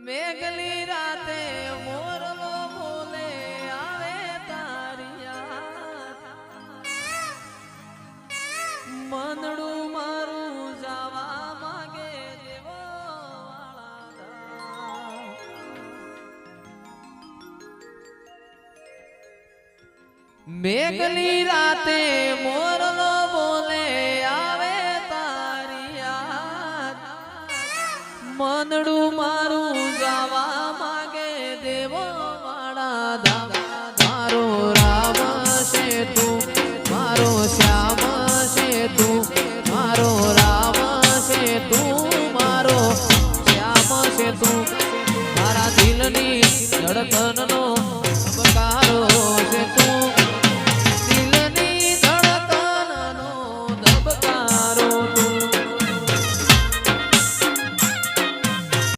મેઘલી રાતે મોરલો બોલે આવે તારી યાદ મનડું મારું જવા માંગે દેવો વાળા મેઘલી રાતે મોરલો બોલે આવે તારી યાદ મનડું મારું જવા માંગે દેવો વાળા ધામ મારો રામ છે તું મારો શ્યામ છે તું મારો રામ છે તું મારો શ્યામ છે તું મારા દિલની ધડકનનો